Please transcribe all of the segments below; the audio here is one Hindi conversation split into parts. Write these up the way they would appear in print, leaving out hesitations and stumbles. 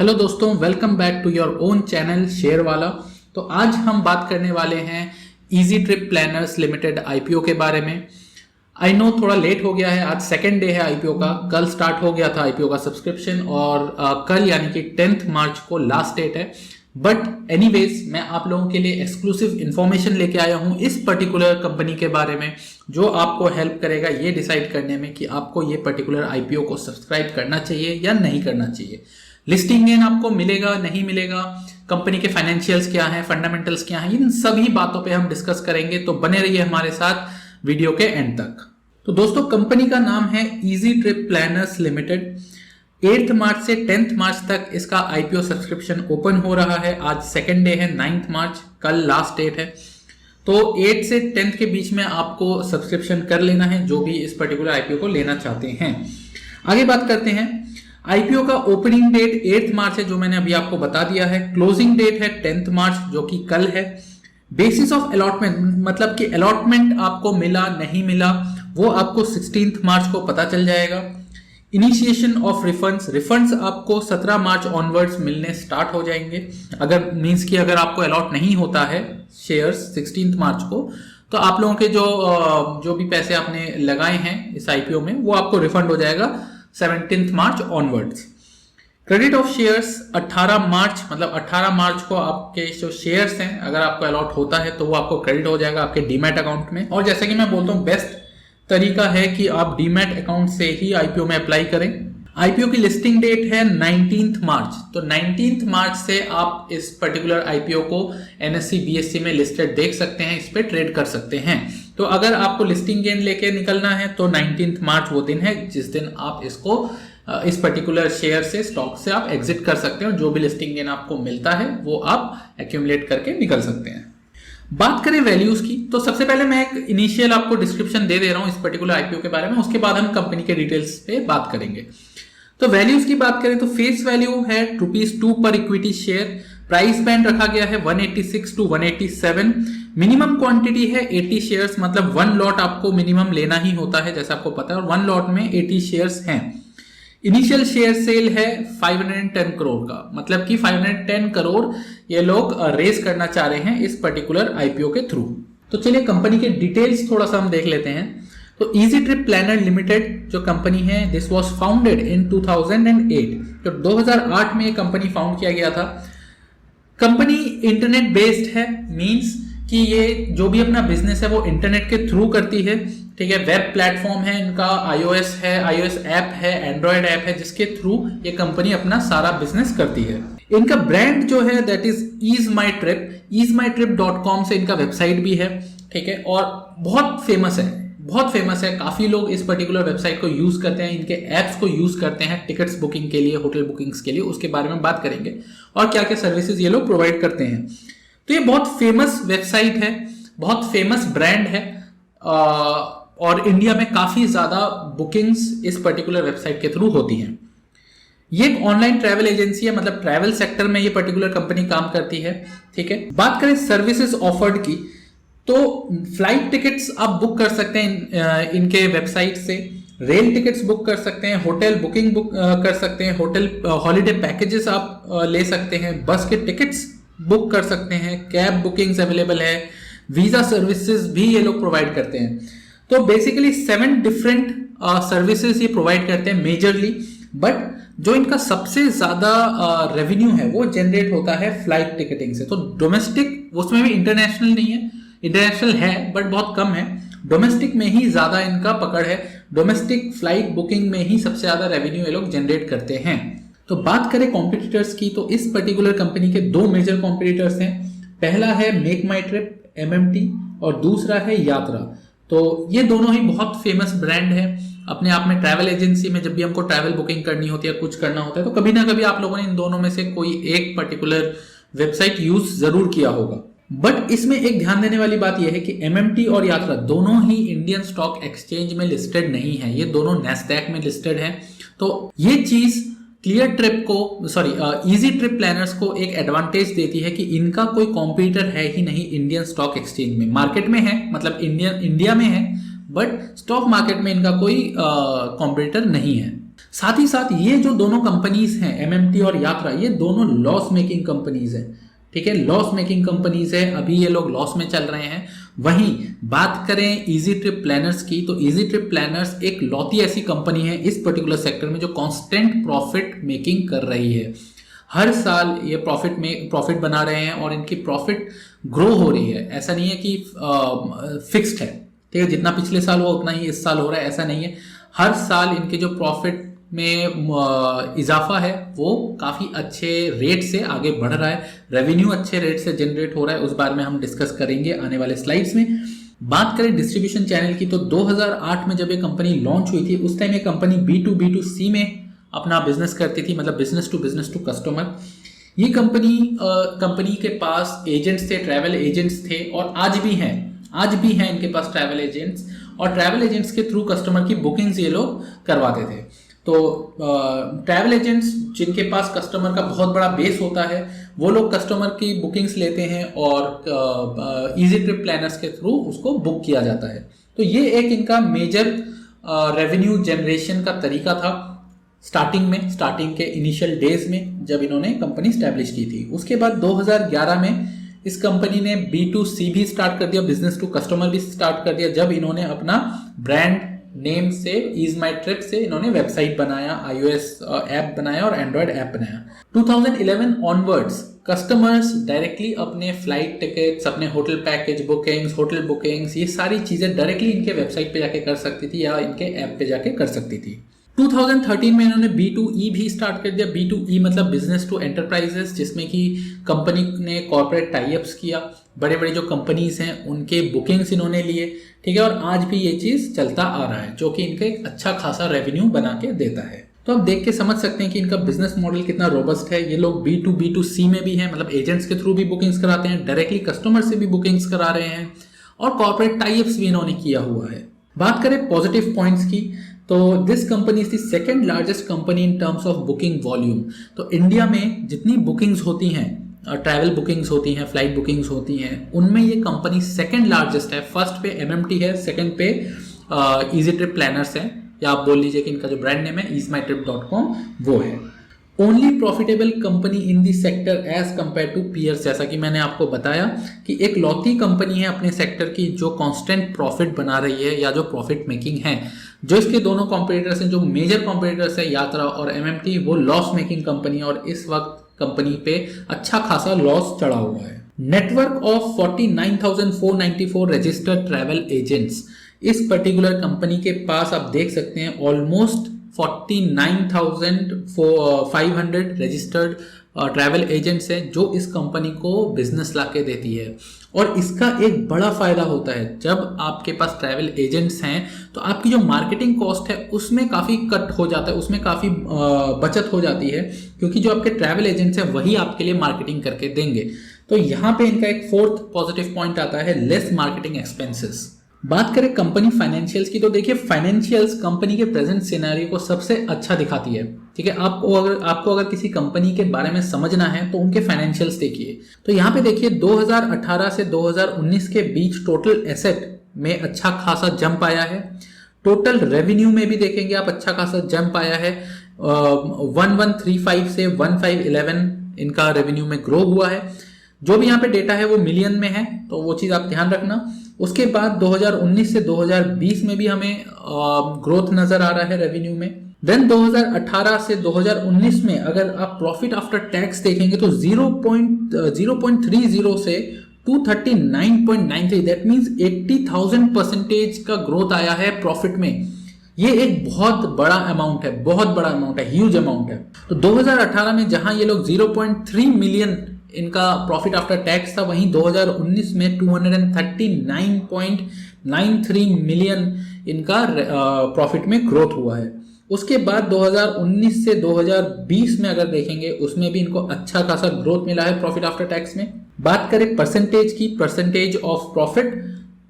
हेलो दोस्तों, welcome back to your own channel share वाला। तो आज हम बात करने वाले हैं easy trip planners limited IPO के बारे में। आई नो थोड़ा लेट हो गया है, आज सेकेंड डे है आईपीओ का। कल स्टार्ट हो गया था आईपीओ का सब्सक्रिप्शन और कल यानी कि 10 मार्च को लास्ट डेट है। बट एनीवेज मैं आप लोगों के लिए एक्सक्लूसिव इंफॉर्मेशन लेके आया हूं इस पर्टिकुलर कंपनी के बारे में, जो आपको हेल्प करेगा ये डिसाइड करने में कि आपको ये पर्टिकुलर आईपीओ को सब्सक्राइब करना चाहिए या नहीं करना चाहिए। लिस्टिंग गेन आपको मिलेगा नहीं मिलेगा, कंपनी के फाइनेंशियल्स क्या हैं, फंडामेंटल्स क्या हैं, इन सभी बातों पे हम डिस्कस करेंगे। तो बने रहिए हमारे साथ वीडियो के एंड तक। तो दोस्तों, कंपनी का नाम है इजी ट्रिप प्लानर्स लिमिटेड। 8 मार्च से 10 मार्च तक इसका आईपीओ सब्सक्रिप्शन ओपन हो रहा है। आज सेकेंड डे है, 9 मार्च, कल लास्ट डेट है। तो 8 से 10 के बीच में आपको सब्सक्रिप्शन कर लेना है जो भी इस पर्टिकुलर आईपीओ को लेना चाहते हैं। आगे बात करते हैं। आईपीओ का ओपनिंग डेट 8 मार्च है, जो मैंने अभी आपको बता दिया है। क्लोजिंग डेट है 10 मार्च, जो कि कल है। बेसिस ऑफ अलॉटमेंट, मतलब कि अलॉटमेंट आपको मिला नहीं मिला, वो आपको 16 मार्च को पता चल जाएगा। इनिशिएशन ऑफ रिफंड्स आपको 17 मार्च ऑनवर्ड्स मिलने स्टार्ट हो जाएंगे। अगर मींस कि अगर आपको अलॉट नहीं होता है शेयर्स 16 मार्च को, तो आप लोगों के जो भी पैसे आपने लगाए हैं इस आईपीओ में, वो आपको रिफंड हो जाएगा 17 मार्च ऑनवर्ड्स। क्रेडिट ऑफ शेयर्स 18 मार्च, मतलब 18 मार्च को आपके जो शेयर्स हैं अगर आपको अलॉट होता है तो वो आपको क्रेडिट हो जाएगा आपके डीमैट अकाउंट में। और जैसे कि मैं बोलता हूँ, बेस्ट तरीका है कि आप डीमैट अकाउंट से ही आईपीओ में अप्लाई करें। आईपीओ की लिस्टिंग डेट है 19 मार्च, तो 19 मार्च से आप इस पर्टिकुलर आईपीओ को एनएससी बीएससी में लिस्टेड देख सकते हैं, इस पे ट्रेड कर सकते हैं। तो अगर आपको लिस्टिंग गेन लेके निकलना है तो 19 मार्च वो दिन है जिस दिन आप इसको इस पर्टिकुलर शेयर से, स्टॉक से आप एग्जिट कर सकते हैं और जो भी लिस्टिंग गेन आपको मिलता है वो आप एक्यूमुलेट करके निकल सकते हैं। बात करें वैल्यूज की, तो सबसे पहले मैं एक इनिशियल आपको डिस्क्रिप्शन दे रहा हूं इस पर्टिकुलर आईपीओ के बारे में, उसके बाद हम कंपनी के डिटेल्स पे बात करेंगे। तो वैल्यूज की बात करें तो फेस वैल्यू है ₹2 पर इक्विटी शेयर। प्राइस बैंड रखा गया है 186 टू 187। मिनिमम क्वांटिटी है 80 शेयर्स, मतलब 1 लॉट आपको मिनिमम लेना ही होता है जैसा आपको पता है, और 1 लॉट में 80 शेयर्स हैं। इनिशियल शेयर सेल है 510 करोड़ का, मतलब कि 510 करोड़ ये लोग रेज करना चाह रहे हैं इस पर्टिकुलर आईपीओ के थ्रू। तो चलिए कंपनी के डिटेल्स थोड़ा सा हम देख लेते हैं। तो इजी ट्रिप प्लानर लिमिटेड जो कंपनी है, दिस वाज फाउंडेड इन 2008। तो 2008 में ये कंपनी फाउंड किया गया था। कंपनी इंटरनेट बेस्ड है, मींस कि ये जो भी अपना बिजनेस है वो इंटरनेट के थ्रू करती है। ठीक है, वेब प्लेटफॉर्म है इनका, आईओएस है, आईओएस ऐप है, एंड्रॉयड ऐप है, जिसके थ्रू ये कंपनी अपना सारा बिजनेस करती है। इनका ब्रांड जो है दैट इज easemytrip.com से इनका वेबसाइट भी है। ठीक है, और बहुत फेमस है। काफी लोग इस पर्टिकुलर वेबसाइट को यूज करते हैं, इनके एप्स को यूज करते हैं टिकट्स बुकिंग के लिए, होटल बुकिंग्स के लिए। उसके बारे में बात करेंगे और क्या क्या सर्विसेज ये लोग प्रोवाइड करते हैं। तो ये बहुत फेमस वेबसाइट है, बहुत फेमस ब्रांड है, और इंडिया में काफी ज्यादा बुकिंग्स इस पर्टिकुलर वेबसाइट के थ्रू होती हैं। ये एक ऑनलाइन ट्रैवल एजेंसी है, मतलब ट्रैवल सेक्टर में ये पर्टिकुलर कंपनी काम करती है। ठीक है, बात करें सर्विसेज ऑफर्ड की, तो फ्लाइट टिकट्स आप बुक कर सकते हैं इनके वेबसाइट से, रेल टिकट्स बुक कर सकते हैं, होटल बुकिंग बुक कर सकते हैं, होटल हॉलिडे पैकेजेस आप ले सकते हैं, बस के टिकट्स बुक कर सकते हैं, कैब बुकिंग्स अवेलेबल है, वीजा सर्विसेज भी ये लोग प्रोवाइड करते हैं। तो बेसिकली 7 डिफरेंट सर्विसेज ये प्रोवाइड करते हैं मेजरली। बट जो इनका सबसे ज्यादा रेवेन्यू है वो जनरेट होता है फ्लाइट टिकटिंग से। तो डोमेस्टिक, उसमें भी इंटरनेशनल नहीं है, इंटरनेशनल है बट बहुत कम है। डोमेस्टिक में ही ज्यादा इनका पकड़ है, डोमेस्टिक फ्लाइट बुकिंग में ही सबसे ज्यादा रेवेन्यू ये लोग जनरेट करते हैं। तो बात करें कॉम्पिटिटर्स की, तो इस पर्टिकुलर कंपनी के 2 मेजर कॉम्पिटिटर्स हैं। पहला है मेक माई ट्रिप MMT और दूसरा है यात्रा। तो ये दोनों ही बहुत फेमस ब्रांड है अपने आप में। ट्रैवल एजेंसी में जब भी हमको ट्रैवल बुकिंग करनी होती है, कुछ करना होता है, तो कभी ना कभी आप लोगों ने इन दोनों में से कोई एक पर्टिकुलर वेबसाइट यूज जरूर किया होगा। बट इसमें एक ध्यान देने वाली बात यह है कि MMT और यात्रा दोनों ही इंडियन स्टॉक एक्सचेंज में लिस्टेड नहीं है, ये दोनों नैस्डैक में लिस्टेड है। तो ये चीज इजी ट्रिप प्लानर्स को एक एडवांटेज देती है कि इनका कोई कॉम्पिटिटर है ही नहीं इंडियन स्टॉक एक्सचेंज में। मार्केट में है, मतलब इंडिया में है, बट स्टॉक मार्केट में इनका कोई कॉम्पिटिटर नहीं है। साथ ही साथ ये जो दोनों कंपनीज हैं एमएमटी और यात्रा, ये दोनों लॉस मेकिंग कंपनीज हैं। ठीक है, लॉस मेकिंग कंपनीज है, अभी ये लोग लॉस में चल रहे हैं। वहीं बात करें इजी ट्रिप प्लानर्स की, तो इजी ट्रिप प्लानर्स एक लौती ऐसी कंपनी है इस पर्टिकुलर सेक्टर में जो कांस्टेंट प्रॉफिट मेकिंग कर रही है। हर साल ये प्रॉफिट बना रहे हैं और इनकी प्रॉफिट ग्रो हो रही है। ऐसा नहीं है कि फिक्स्ड है, ठीक है, जितना पिछले साल हुआ उतना ही इस साल हो रहा है, ऐसा नहीं है। हर साल इनके जो प्रॉफिट में इजाफा है वो काफ़ी अच्छे रेट से आगे बढ़ रहा है, रेवेन्यू अच्छे रेट से जनरेट हो रहा है। उस बारे में हम डिस्कस करेंगे आने वाले स्लाइड्स में। बात करें डिस्ट्रीब्यूशन चैनल की, तो 2008 में जब ये कंपनी लॉन्च हुई थी उस टाइम ये कंपनी B2B2C में अपना बिजनेस करती थी, मतलब बिजनेस टू कस्टमर। ये कंपनी के पास एजेंट्स थे, ट्रैवल एजेंट्स थे, और आज भी हैं इनके पास ट्रैवल एजेंट्स, और ट्रैवल एजेंट्स के थ्रू कस्टमर की बुकिंग्स ये लोग करवाते थे। तो ट्रैवल एजेंट्स जिनके पास कस्टमर का बहुत बड़ा बेस होता है वो लोग कस्टमर की बुकिंग्स लेते हैं और इजी ट्रिप प्लानर्स के थ्रू उसको बुक किया जाता है। तो ये एक इनका मेजर रेवेन्यू जनरेशन का तरीका था स्टार्टिंग के इनिशियल डेज में जब इन्होंने कंपनी स्टैब्लिश की थी। उसके बाद 2011 में इस कंपनी ने B2C भी स्टार्ट कर दिया, बिजनेस टू कस्टमर भी स्टार्ट कर दिया, जब इन्होंने अपना ब्रांड नेम से ईज माई ट्रिप से इन्होंने वेबसाइट बनाया, iOS ऐप बनाया और एंड्रॉयड ऐप बनाया। 2011 ऑनवर्ड्स कस्टमर्स डायरेक्टली अपने फ्लाइट टिकट्स, अपने hotel package bookings, hotel bookings, ये सारी चीजें डायरेक्टली इनके वेबसाइट पे जाके कर सकती थी या इनके ऐप पे जाके कर सकती थी। 2013 में इन्होंने B2E भी स्टार्ट कर दिया। B2E मतलब बिजनेस टू एंटरप्राइजेस, जिसमें कि कंपनी ने कॉर्पोरेट टाइअप्स किया, बड़े बड़े जो कंपनीज हैं उनके बुकिंग्स इन्होंने लिए, ठीक है, और आज भी ये चीज चलता आ रहा है जो कि इनका एक अच्छा खासा रेवेन्यू बना के देता है। तो आप देख के समझ सकते हैं कि इनका बिजनेस मॉडल कितना रोबस्ट है। ये लोग B2B2C में भी हैं, मतलब एजेंट्स के थ्रू भी बुकिंग्स कराते हैं, डायरेक्टली कस्टमर से भी बुकिंग्स करा रहे हैं, और कॉर्पोरेट टाइअप्स भी इन्होंने किया हुआ है। बात करें पॉजिटिव पॉइंट्स की, तो this company is the second largest company in terms of booking volume. तो इंडिया में जितनी बुकिंग्स होती हैं, ट्रैवल बुकिंग्स होती हैं, फ्लाइट बुकिंग्स होती हैं, उनमें ये कंपनी सेकंड लार्जेस्ट है। फर्स्ट पे एमएमटी है, सेकंड पे इजी ट्रिप प्लानर्स है, या आप बोल लीजिए कि इनका जो ब्रांड नेम है easemytrip.com वो है। Only profitable company in the sector as compare to peers, जैसा कि मैंने आपको बताया कि एक लौती कंपनी है अपने सेक्टर की जो कांस्टेंट प्रॉफिट बना रही है या जो प्रॉफिट मेकिंग है। जो इसके दोनों कॉम्पिटिटर्स हैं, जो मेजर कॉम्पिटिटर्स है यात्रा और एमएमटी, वो लॉस मेकिंग कंपनी है और इस वक्त कंपनी पे अच्छा खासा लॉस चढ़ा हुआ है। Network of 49,494 registered travel agents, इस पर्टिकुलर कंपनी के पास आप देख सकते हैं ऑलमोस्ट 49,500 रजिस्टर्ड ट्रैवल एजेंट्स हैं जो इस कंपनी को बिजनेस लाके देती है। और इसका एक बड़ा फायदा होता है, जब आपके पास ट्रैवल एजेंट्स हैं तो आपकी जो मार्केटिंग कॉस्ट है उसमें काफ़ी कट हो जाता है, उसमें काफ़ी बचत हो जाती है, क्योंकि जो आपके ट्रैवल एजेंट्स हैं वही आपके लिए मार्केटिंग करके देंगे। तो यहाँ पे इनका एक फोर्थ पॉजिटिव पॉइंट आता है, लेस मार्केटिंग एक्सपेंसेस। बात करें कंपनी फाइनेंशियल्स की, तो देखिए फाइनेंशियल्स कंपनी के प्रेजेंट सिनेरियो को सबसे अच्छा दिखाती है, ठीक है। आपको अगर किसी कंपनी के बारे में समझना है तो उनके फाइनेंशियल्स देखिए। तो यहाँ पे देखिए 2018 से 2019 के बीच टोटल एसेट में अच्छा खासा जंप आया है। टोटल रेवेन्यू में भी देखेंगे आप अच्छा खासा जंप आया है, 1135 से 1511 इनका रेवेन्यू में ग्रो हुआ है। जो भी यहाँ पे डेटा है वो मिलियन में है, तो वो चीज आप ध्यान रखना। उसके बाद 2019 से 2020 में भी हमें ग्रोथ नजर आ रहा है रेवेन्यू में। देन 2018 से 2019 में अगर आप प्रॉफिट आफ्टर टैक्स देखेंगे तो 0.30 से 239.93, दैट मींस 80,000% का ग्रोथ आया है प्रॉफिट में। ये एक बहुत बड़ा अमाउंट है, ह्यूज अमाउंट है। तो 2018 में जहां ये लोग 0.3 मिलियन इनका प्रॉफिट आफ्टर टैक्स था, वहीं 2019 में 239.93 मिलियन इनका प्रॉफिट में ग्रोथ हुआ है। उसके बाद 2019 से 2020 में अगर देखेंगे उसमें भी इनको अच्छा खासा ग्रोथ मिला है प्रॉफिट आफ्टर टैक्स में। बात करें परसेंटेज की, परसेंटेज ऑफ प्रॉफिट,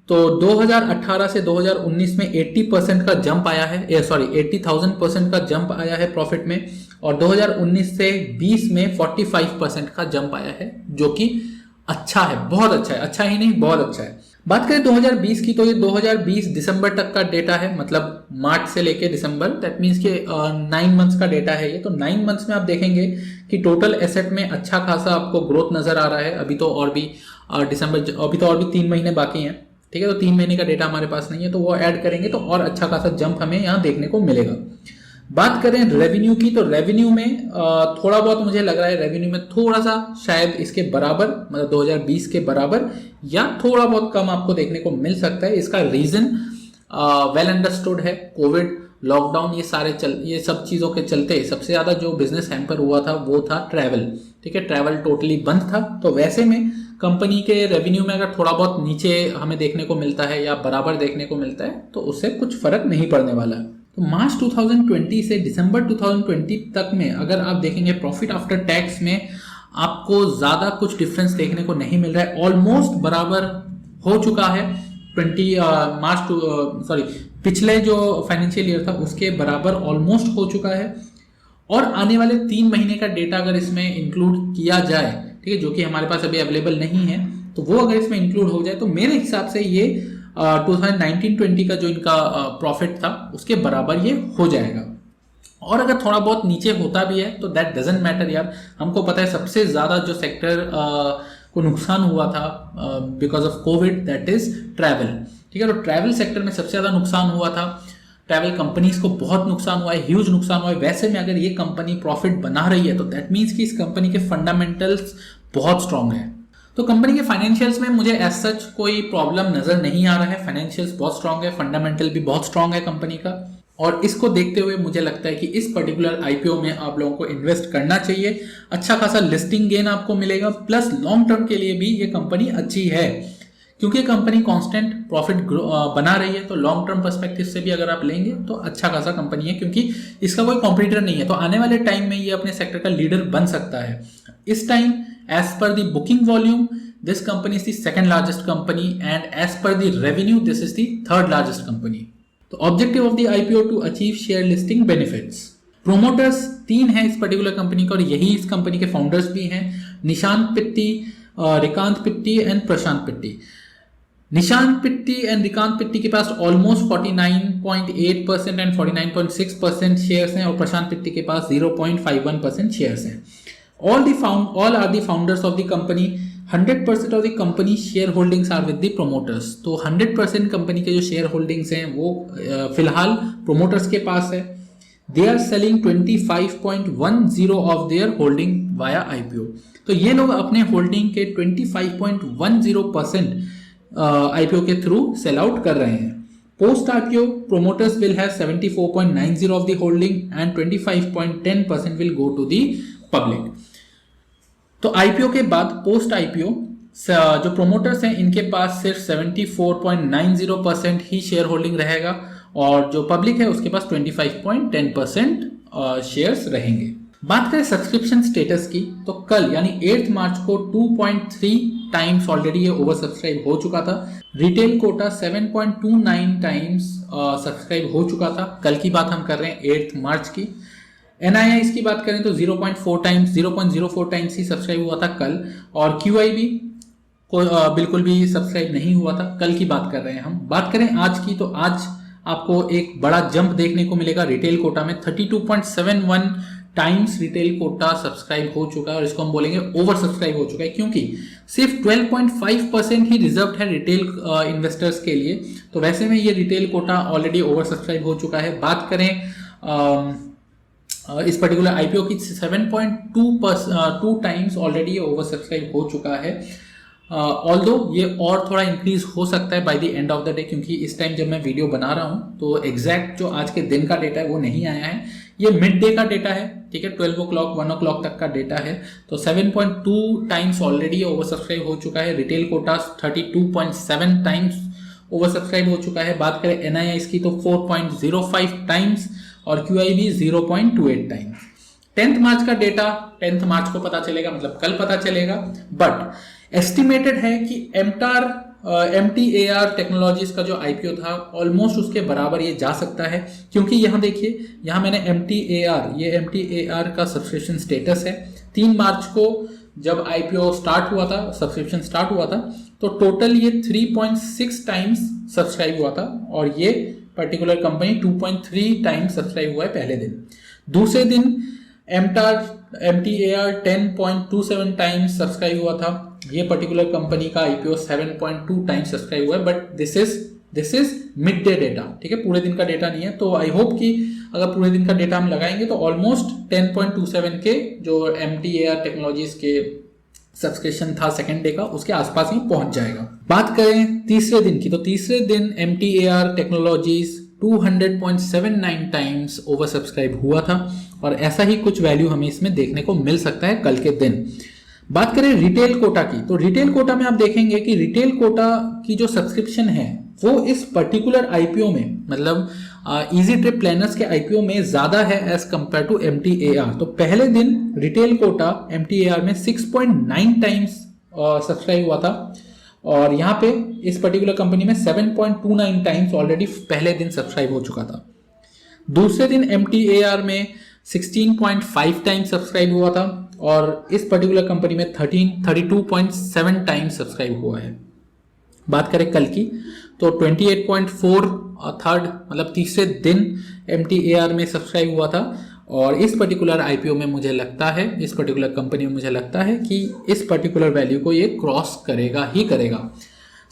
तो 2018 से 2019 में 80% का जंप आया है, 80,000% का जंप आया है प्रॉफिट में, और 2019 से 20 में 45% का जंप आया है, जो कि अच्छा है, बहुत अच्छा है, अच्छा ही नहीं बहुत अच्छा है। बात करें 2020 की, तो ये 2020 दिसंबर तक का डेटा है, मतलब मार्च से लेके दिसंबर, दैट मीन्स के 9 मंथ्स का डेटा है ये। तो 9 मंथ्स में आप देखेंगे कि टोटल एसेट में अच्छा खासा आपको ग्रोथ नजर आ रहा है। अभी तो और भी अभी तो और भी 3 महीने बाकी हैं, ठीक है। तो 3 महीने का डेटा हमारे पास नहीं है, तो वो ऐड करेंगे तो और अच्छा खासा जंप हमें यहाँ देखने को मिलेगा। बात करें रेवेन्यू की, तो रेवेन्यू में थोड़ा बहुत मुझे लग रहा है रेवेन्यू में थोड़ा सा शायद इसके बराबर, मतलब 2020 के बराबर या थोड़ा बहुत कम आपको देखने को मिल सकता है। इसका रीजन वेल अंडरस्टूड है, कोविड, लॉकडाउन, ये सब चीज़ों के चलते सबसे ज़्यादा जो बिजनेस हैम्पर हुआ था वो था ट्रैवल, ठीक है। ट्रैवल टोटली बंद था, तो वैसे में कंपनी के रेवेन्यू में अगर थोड़ा बहुत नीचे हमें देखने को मिलता है या बराबर देखने को मिलता है तो उससे कुछ फर्क नहीं पड़ने वाला है। तो मार्च 2020 से दिसंबर 2020 तक में अगर आप देखेंगे प्रॉफिट आफ्टर टैक्स में आपको ज़्यादा कुछ डिफरेंस देखने को नहीं मिल रहा है, ऑलमोस्ट बराबर हो चुका है। पिछले जो फाइनेंशियल ईयर था उसके बराबर ऑलमोस्ट हो चुका है। और आने वाले 3 महीने का डेटा अगर इसमें इंक्लूड किया जाए, ठीक है, जो कि हमारे पास अभी अवेलेबल नहीं है, तो वो अगर इसमें इंक्लूड हो जाए तो मेरे हिसाब से ये 2019-20 का जो इनका प्रॉफिट था उसके बराबर ये हो जाएगा। और अगर थोड़ा बहुत नीचे होता भी है तो दैट डजंट मैटर यार, हमको पता है सबसे ज़्यादा जो सेक्टर को नुकसान हुआ था because of Covid, that is travel, ठीक है। तो ट्रैवल सेक्टर में सबसे ज़्यादा नुकसान हुआ था, ट्रैवल कंपनीज को बहुत नुकसान हुआ है, ह्यूज नुकसान हुआ है। वैसे में अगर ये कंपनी प्रॉफिट बना रही है तो दैट मीन्स कि इस कंपनी के फंडामेंटल्स बहुत स्ट्रांग है। तो कंपनी के फाइनेंशियल्स में मुझे एज सच कोई प्रॉब्लम नजर नहीं आ रहा है, फाइनेंशियल्स बहुत स्ट्रांग है, फंडामेंटल भी बहुत स्ट्रांग है कंपनी का। और इसको देखते हुए मुझे लगता है कि इस पर्टिकुलर आईपीओ में आप लोगों को इन्वेस्ट करना चाहिए। अच्छा खासा लिस्टिंग गेन आपको मिलेगा, प्लस लॉन्ग टर्म के लिए भी ये कंपनी अच्छी है, क्योंकि कंपनी कांस्टेंट प्रॉफिट बना रही है। तो लॉन्ग टर्म पर्सपेक्टिव से भी अगर आप लेंगे तो अच्छा खासा कंपनी है, क्योंकि इसका कोई कॉम्पिटिटर नहीं है। तो आने वाले टाइम में ये अपने सेक्टर का लीडर बन सकता है। इस time as per the booking volume, this company is the second largest company, and as per the revenue, this is the third largest company. तो objective of the IPO to achieve share listing benefits. Promoters 3 हैं इस पर्टिकुलर कंपनी का, और यही इस कंपनी के फाउंडर्स भी हैं, निशांत पिट्टी, रिकांत पिट्टी एंड प्रशांत पिट्टी। निशांत पिट्टी एंड रिकांत पिट्टी के पास ऑलमोस्ट 49.8% एंड 49.6% शेयर्स हैं, और प्रशांत पिट्टी के पास 0.51% शेयर्स हैं। All are the founders of the company. 100% of the company shareholdings are with the promoters. तो 100% कंपनी के जो शेयर होल्डिंग्स हैं वो फिलहाल प्रोमोटर्स के पास है। They are selling 25.10 of their holding via IPO. तो ये लोग अपने होल्डिंग के 25.10% IPO के थ्रू सेल आउट कर रहे हैं। Post IPO, promoters will have 74.90 of the holding and 25.10% will go to the public. तो आईपीओ के बाद पोस्ट आईपीओ जो प्रोमोटर्स हैं इनके पास सिर्फ 74.90% ही शेयर होल्डिंग रहेगा, और जो पब्लिक है उसके पास 25.10% शेयर्स रहेंगे। बात करें सब्सक्रिप्शन स्टेटस की, तो कल यानी 8 मार्च को 2.3 टाइम्स ऑलरेडी ये ओवर सब्सक्राइब हो चुका था। रिटेल कोटा 7.29 टाइम्स सब्सक्राइब हो चुका था। कल की बात हम कर रहे हैं 8 मार्च की। NII की बात करें तो 0.04 टाइम्स ही सब्सक्राइब हुआ था कल, और QIB बिल्कुल भी सब्सक्राइब नहीं हुआ था। कल की बात कर रहे हैं हम। बात करें आज की, तो आज आपको एक बड़ा जंप देखने को मिलेगा रिटेल कोटा में। 32.71 टाइम्स रिटेल कोटा सब्सक्राइब हो चुका है, और इसको हम बोलेंगे ओवर सब्सक्राइब हो चुका है, क्योंकि सिर्फ 12.5% ही रिजर्व है रिटेल इन्वेस्टर्स के लिए। तो वैसे में ये retail quota already over subscribe हो चुका है। बात करें इस पर्टिकुलर आईपीओ की 7.2 टाइम्स ऑलरेडी ओवर सब्सक्राइब हो चुका है। ऑल्दो ये और थोड़ा इंक्रीज हो सकता है by the end of the day, क्योंकि इस टाइम जब मैं वीडियो बना रहा हूँ तो एग्जैक्ट जो आज के दिन का डेटा है वो नहीं आया है, ये मिड डे का डेटा है, ठीक है, 12 o'clock 1 o'clock तक का डेटा है। तो 7.2 टाइम्स ऑलरेडी ओवर सब्सक्राइब हो चुका है। Retail quota 32.7 times over subscribe हो चुका है। बात करें NII की तो 4.05 टाइम्स, और QIB 0.28 टाइम्स। 10th मार्च का डेटा 10th मार्च को पता चलेगा, मतलब कल पता चलेगा, बट एस्टिमेटेड है कि MTAR टेक्नोलॉजीज का जो आईपीओ था ऑलमोस्ट उसके बराबर ये जा सकता है, क्योंकि यहाँ देखिए, यहाँ मैंने MTAR का सब्सक्रिप्शन स्टेटस है। 3 मार्च को जब आईपीओ स्टार्ट हुआ था, सब्सक्रिप्शन स्टार्ट हुआ था, तो टोटल ये 3.6 टाइम्स सब्सक्राइब हुआ था और ये पर्टिकुलर कंपनी 2.3 टाइम्स सब्सक्राइब हुआ है पहले दिन। दूसरे दिन MTAR 10.27 टाइम्स सब्सक्राइब हुआ था। ये पर्टिकुलर कंपनी का IPO 7.2 टाइम्स सब्सक्राइब हुआ है, but this is mid day data, ठीक है, पूरे दिन का डेटा नहीं है। तो आई होप कि अगर पूरे दिन का डेटा हम लगाएंगे तो ऑलमोस्ट 10.27 के जो MTAR टेक्नोलॉजीज के सब्सक्रिप्शन था सेकेंड डे का, उसके आसपास ही पहुंच जाएगा। बात करें तीसरे दिन की, तो तीसरे दिन MTAR technologies 200.79 times over subscribe हुआ था और ऐसा ही कुछ वैल्यू हमें इसमें देखने को मिल सकता है कल के दिन। बात करें रिटेल कोटा की, तो रिटेल कोटा में आप देखेंगे कि रिटेल कोटा की जो सब्सक्रिप्शन है वो इस पर्टिकुलर IPO में, मतलब इजी ट्रिप प्लानर्स के IPO में ज्यादा है एज कंपेयर टू MTAR। तो पहले दिन रिटेल कोटा MTAR में 6.9 टाइम्स सब्सक्राइब हुआ था और यहाँ पे इस पर्टिकुलर कंपनी में 7.29 टाइम्स ऑलरेडी पहले दिन सब्सक्राइब हो चुका था। दूसरे दिन MTAR में 16.5 टाइम्स सब्सक्राइब हुआ था और इस पर्टिकुलर कंपनी में 32.7 टाइम्स सब्सक्राइब हुआ है। बात करें कल की, तो 28.4 थर्ड मतलब तीसरे दिन MTAR में सब्सक्राइब हुआ था और इस पर्टिकुलर IPO में मुझे लगता है, इस पर्टिकुलर कंपनी में मुझे लगता है कि इस पर्टिकुलर वैल्यू को ये क्रॉस करेगा ही करेगा।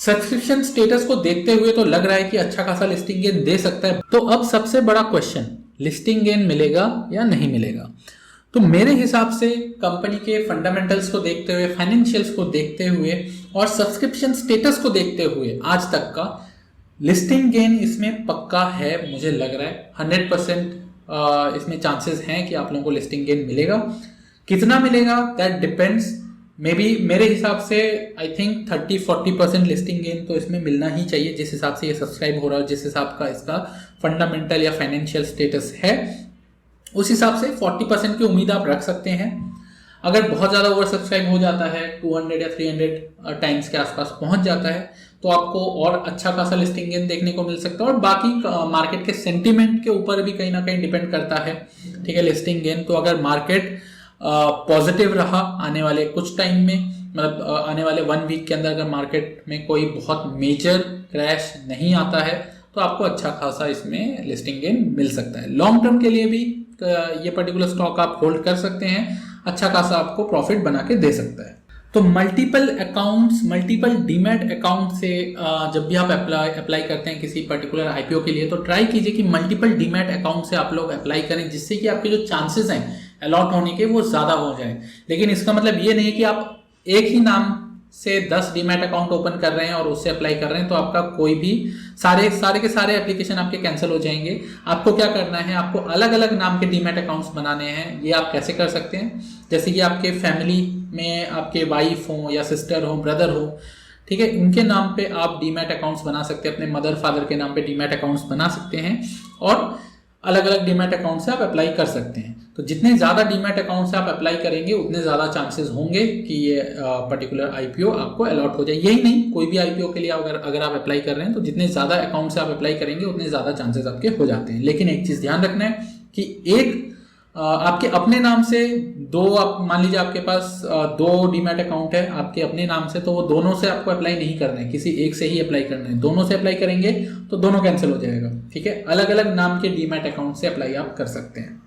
सब्सक्रिप्शन स्टेटस को देखते हुए तो लग रहा है कि अच्छा खासा लिस्टिंग गेन दे सकता है। तो अब सबसे बड़ा क्वेश्चन, लिस्टिंग गेन मिलेगा या नहीं मिलेगा? तो मेरे हिसाब से कंपनी के फंडामेंटल्स को देखते हुए, फाइनेंशियल्स को देखते हुए और सब्सक्रिप्शन स्टेटस को देखते हुए आज तक का लिस्टिंग गेन इसमें पक्का है। मुझे लग रहा है 100% इसमें चांसेस हैं कि आप लोगों को लिस्टिंग गेन मिलेगा। कितना मिलेगा दैट डिपेंड्स, मे बी मेरे हिसाब से आई थिंक 30-40% लिस्टिंग गेन तो इसमें मिलना ही चाहिए। जिस हिसाब से ये सब्सक्राइब हो रहा है, जिस हिसाब का इसका फंडामेंटल या फाइनेंशियल स्टेटस है, उस हिसाब से 40% की उम्मीद आप रख सकते हैं। अगर बहुत ज़्यादा ओवर सब्सक्राइब हो जाता है, 200 या 300 टाइम्स के आसपास पहुंच जाता है, तो आपको और अच्छा खासा लिस्टिंग गेन देखने को मिल सकता है। और बाकी मार्केट के सेंटीमेंट के ऊपर भी कहीं ना कहीं डिपेंड करता है, ठीक है, लिस्टिंग गेन। तो अगर मार्केट पॉजिटिव रहा आने वाले कुछ टाइम में, मतलब आने वाले 1 वीक के अंदर अगर मार्केट में कोई बहुत मेजर क्रैश नहीं आता है, तो आपको अच्छा खासा इसमें लिस्टिंग गेन मिल सकता है। लॉन्ग टर्म के लिए भी ये पर्टिकुलर स्टॉक आप होल्ड कर सकते हैं, अच्छा खासा आपको प्रॉफिट बना के दे सकता है। तो multiple accounts, multiple demat account से जब भी आप अप्लाई करते हैं किसी पर्टिकुलर IPO के लिए, तो ट्राई कीजिए कि मल्टीपल डीमैट अकाउंट से आप लोग अप्लाई करें, जिससे कि आपके जो चांसेस हैं अलॉट होने के वो ज़्यादा हो जाए। लेकिन इसका मतलब ये नहीं है कि आप एक ही नाम से 10 डीमैट अकाउंट ओपन कर रहे हैं और उससे अप्लाई कर रहे हैं तो आपका कोई भी सारे के सारे एप्लीकेशन आपके कैंसिल हो जाएंगे। आपको क्या करना है, आपको अलग अलग नाम के डीमैट अकाउंट्स बनाने हैं। ये आप कैसे कर सकते हैं, जैसे कि आपके फैमिली में आपके वाइफ हो या सिस्टर हो, ब्रदर हो, ठीक है, उनके नाम पे आप डीमैट अकाउंट्स बना सकते हैं, अपने मदर फादर के नाम पे डीमैट अकाउंट्स बना सकते हैं और अलग अलग डीमैट अकाउंट से आप अप्लाई कर सकते हैं। तो जितने ज़्यादा डीमैट अकाउंट से आप अप्लाई करेंगे उतने ज़्यादा चांसेस होंगे कि ये पर्टिकुलर IPO आपको अलॉट हो जाए। यही नहीं, कोई भी IPO के लिए अगर आप अप्लाई कर रहे हैं तो जितने ज़्यादा अकाउंट से आप अप्लाई करेंगे उतने ज़्यादा चांसेस आपके हो जाते हैं। लेकिन एक चीज़ ध्यान रखना है कि एक आपके अपने नाम से दो, आप मान लीजिए आपके पास 2 डीमैट अकाउंट है आपके अपने नाम से, तो वो दोनों से आपको अप्लाई नहीं करना है, किसी एक से ही अप्लाई करना है। दोनों से अप्लाई करेंगे तो दोनों कैंसिल हो जाएगा, ठीक है। अलग अलग नाम के डीमैट अकाउंट से अप्लाई आप कर सकते हैं।